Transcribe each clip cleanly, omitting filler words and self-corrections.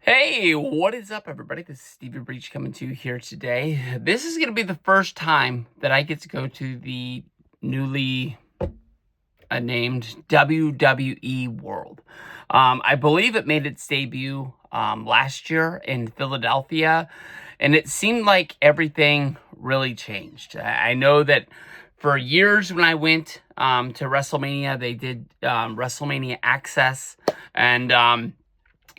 Hey, what is up, everybody? This is Stevie Breech coming to you here today. This is going to be the first time that I get to go to the newly named WWE World. I believe it made its debut last year in Philadelphia, and it seemed like everything really changed. I know that for years when I went to WrestleMania, they did WrestleMania Access, and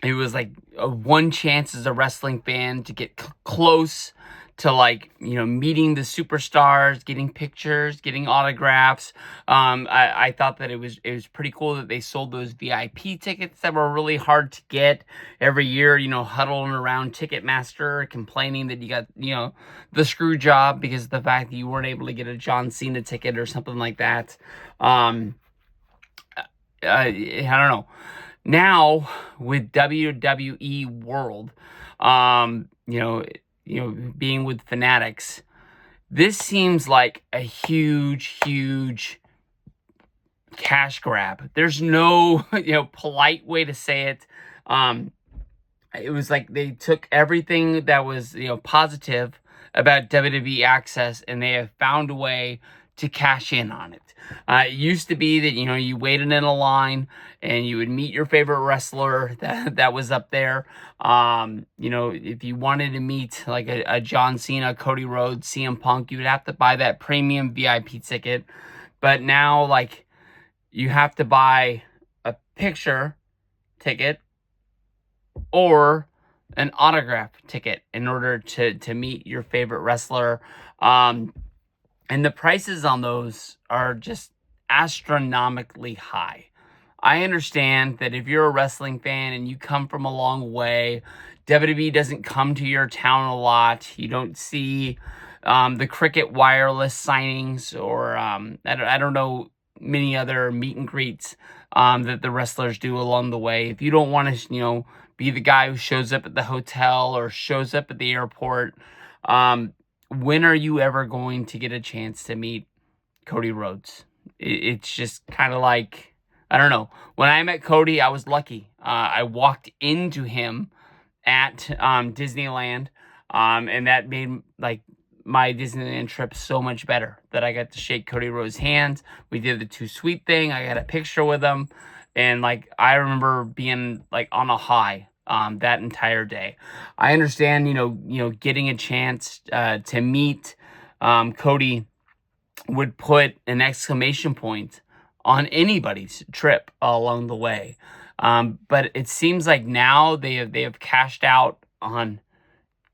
it was like a one chance as a wrestling fan to get close to, like, meeting the superstars, getting pictures, getting autographs. I thought that it was pretty cool that they sold those VIP tickets that were really hard to get every year, huddling around Ticketmaster complaining that you got, the screw job because of the fact that you weren't able to get a John Cena ticket or something like that. I don't know. Now with WWE World, being with Fanatics, this seems like a huge cash grab. There's no, polite way to say it. It was like they took everything that was, positive about WWE Access, and they have found a way to cash in on it. It used to be that, you waited in a line and you would meet your favorite wrestler that was up there. If you wanted to meet like a John Cena, Cody Rhodes, CM Punk, you would have to buy that premium VIP ticket. But now, like, you have to buy a picture ticket or an autograph ticket in order to meet your favorite wrestler. And the prices on those are just astronomically high. I understand that if you're a wrestling fan and you come from a long way, WWE doesn't come to your town a lot. You don't see the Cricket Wireless signings, or I don't know, many other meet and greets that the wrestlers do along the way. If you don't want to, be the guy who shows up at the hotel or shows up at the airport, when are you ever going to get a chance to meet Cody Rhodes? It's just kind of like, I don't know. When I met Cody, I was lucky. I walked into him at Disneyland, and that made, like, my Disneyland trip so much better, that I got to shake Cody Rhodes' hand. We did the Too Sweet thing. I got a picture with him, and, like, I remember being, like, on a high that entire day. I understand, getting a chance to meet Cody would put an exclamation point on anybody's trip along the way. But it seems like now they have cashed out on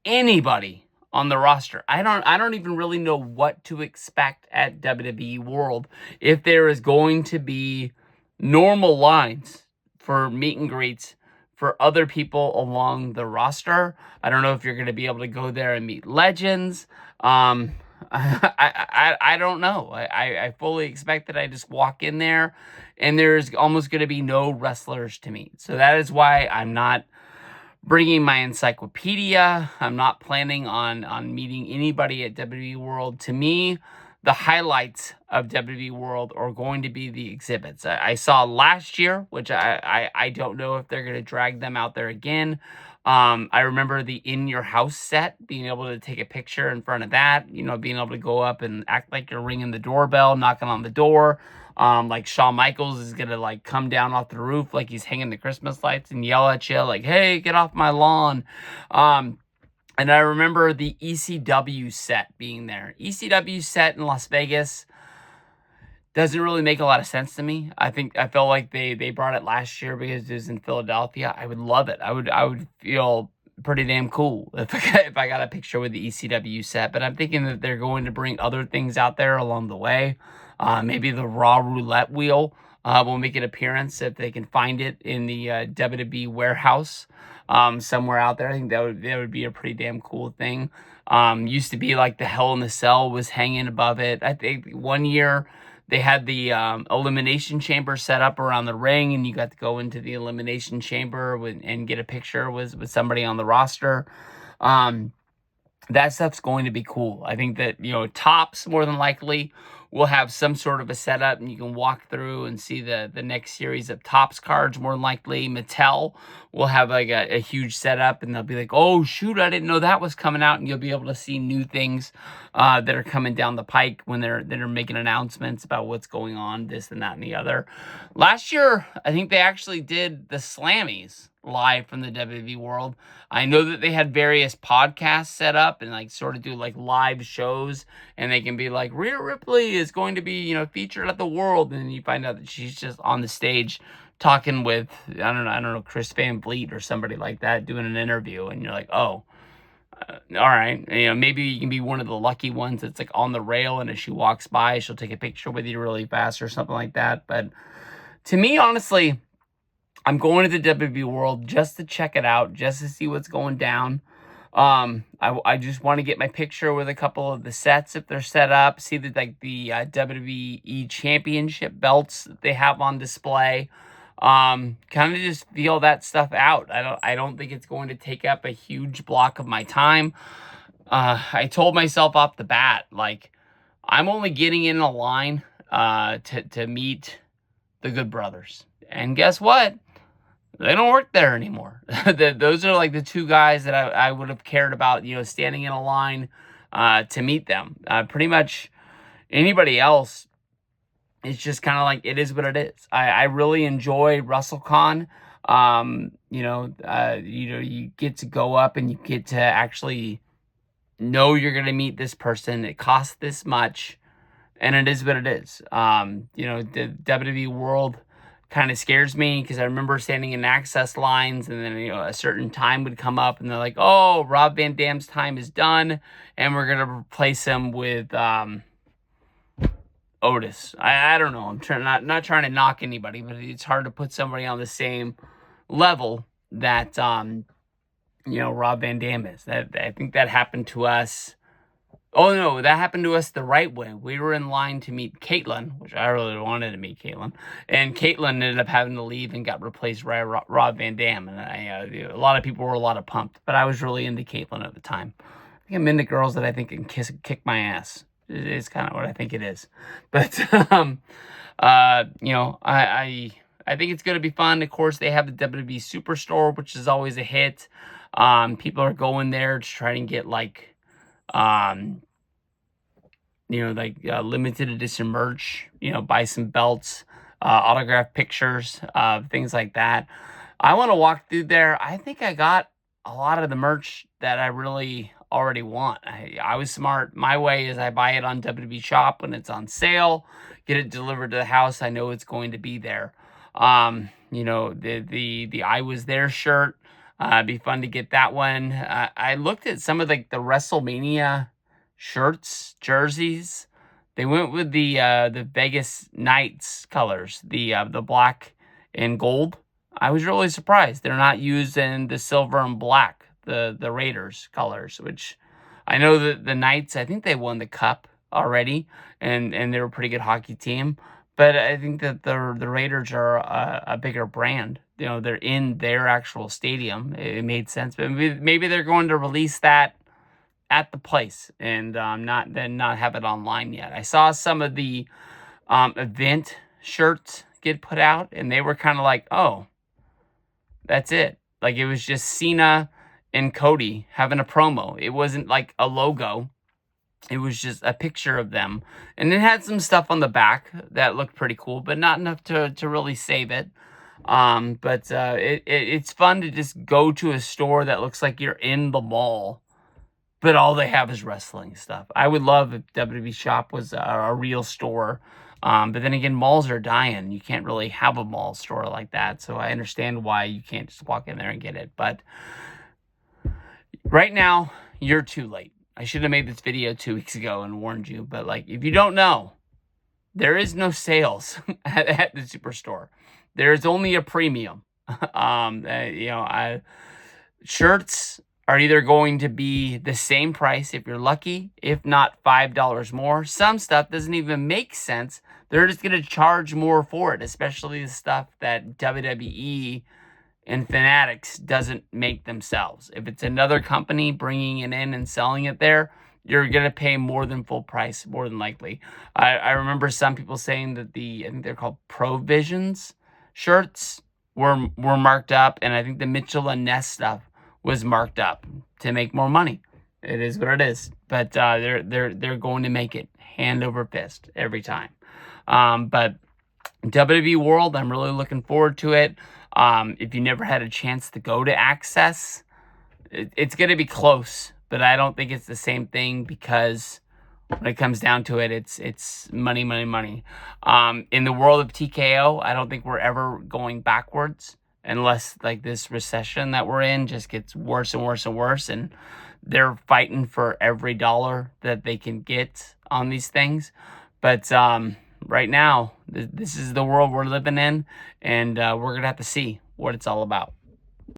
anybody on the roster. I don't even really know what to expect at WWE World, if there is going to be normal lines for meet and greets for other people along the roster. I don't know if you're going to be able to go there and meet legends. I don't know. I fully expect that I just walk in there and there's almost going to be no wrestlers to meet. So that is why I'm not bringing my encyclopedia. I'm not planning on meeting anybody at WWE World. To me, the highlights of WWE World are going to be the exhibits. I saw last year, which I don't know if they're going to drag them out there again. I remember the In Your House set, being able to take a picture in front of that, being able to go up and act like you're ringing the doorbell, knocking on the door. Like Shawn Michaels is going to, like, come down off the roof like he's hanging the Christmas lights and yell at you like, "Hey, get off my lawn." And I remember the ECW set being there. ECW set in Las Vegas doesn't really make a lot of sense to me. I felt like they brought it last year because it was in Philadelphia. I would love it. I would feel pretty damn cool if I got a picture with the ECW set. But I'm thinking that they're going to bring other things out there along the way. Maybe the Raw Roulette wheel will make an appearance if they can find it in the WWE warehouse somewhere out there. I think that would be a pretty damn cool thing. Used to be like the Hell in the Cell was hanging above it. I think one year they had the elimination chamber set up around the ring, and you got to go into the elimination chamber and get a picture with somebody on the roster. That stuff's going to be cool. I think that, Tops more than likely we'll have some sort of a setup, and you can walk through and see the next series of Topps cards. More than likely, Mattel will have like a huge setup, and they'll be like, oh shoot, I didn't know that was coming out, and you'll be able to see new things that are coming down the pike when they're making announcements about what's going on, this and that and the other. Last year, I think they actually did the Slammies live from the WWE World. I know that they had various podcasts set up and like sort of do like live shows, and they can be like, Rhea Ripley is going to be, you know, featured at the World, and you find out that she's just on the stage talking with, I don't know, Chris Van Vliet or somebody like that, doing an interview, and you're like, oh, all right, you know, maybe you can be one of the lucky ones that's like on the rail, and as she walks by, she'll take a picture with you really fast or something like that. But to me, honestly, I'm going to the WWE World just to check it out, just to see what's going down. I just want to get my picture with a couple of the sets if they're set up, see the WWE Championship belts that they have on display. Kind of just feel that stuff out. I don't think it's going to take up a huge block of my time. I told myself off the bat, like, I'm only getting in a line to meet the Good Brothers. And guess what? They don't work there anymore. Those are like the two guys that I would have cared about, you know, standing in a line to meet them. Pretty much anybody else, it's just kind of like, it is what it is. I really enjoy WrestleCon. You get to go up and you get to actually know you're going to meet this person. It costs this much, and it is what it is. The WWE World kind of scares me because I remember standing in access lines, and then, you know, a certain time would come up and they're like, oh, Rob Van Dam's time is done, and we're going to replace him with Otis. I don't know. I'm not trying to knock anybody, but it's hard to put somebody on the same level that Rob Van Dam is. I think that happened to us. Oh, no, that happened to us the right way. We were in line to meet Caitlyn, which I really wanted to meet Caitlyn. And Caitlyn ended up having to leave and got replaced by Rob Van Dam. And a lot of people were a lot of pumped. But I was really into Caitlyn at the time. I think I'm into girls that I think can kick my ass. It's kind of what I think it is. But, I think it's going to be fun. Of course, they have the WWE Superstore, which is always a hit. People are going there to try and get limited edition merch, buy some belts, autograph pictures, things like that. I want to walk through there. I think I got a lot of the merch that I really already want. I was smart. My way is I buy it on WWE Shop when it's on sale, get it delivered to the house. I know it's going to be there. The I Was There shirt, it'd be fun to get that one. I looked at some of the Wrestlemania shirts, jerseys. They went with the Vegas Knights colors, the black and gold. I was really surprised they're not using the silver and black, the Raiders colors, which I know that the Knights, I think they won the cup already, and they're a pretty good hockey team. But I think that the Raiders are a bigger brand. They're in their actual stadium. It made sense, but maybe they're going to release that at the place and not have it online yet. I saw some of the event shirts get put out, and they were kind of like, oh, that's it. Like, it was just Cena and Cody having a promo. It wasn't like a logo. It was just a picture of them. And it had some stuff on the back that looked pretty cool, but not enough to really save it. It's fun to just go to a store that looks like you're in the mall, but all they have is wrestling stuff. I would love if WWE Shop was a real store. But then again, malls are dying. You can't really have a mall store like that. So I understand why you can't just walk in there and get it. But right now, you're too late. I should have made this video 2 weeks ago and warned you. But if you don't know, there is no sales at the Superstore. There's only a premium. Shirts are either going to be the same price if you're lucky, if not $5 more. Some stuff doesn't even make sense. They're just going to charge more for it, especially the stuff that WWE and Fanatics doesn't make themselves. If it's another company bringing it in and selling it there, you're going to pay more than full price, more than likely. I remember some people saying that I think they're called Provisions shirts were marked up, and I think the Mitchell and Ness stuff was marked up to make more money. It is what it is, but they're going to make it hand over fist every time. But WWE World, I'm really looking forward to it. If you never had a chance to go to Access, it's going to be close, but I don't think it's the same thing, because when it comes down to it, it's money, money, money. In the world of TKO, I don't think we're ever going backwards, unless like this recession that we're in just gets worse and worse and worse, and they're fighting for every dollar that they can get on these things. But right now, this is the world we're living in, and we're gonna have to see what it's all about.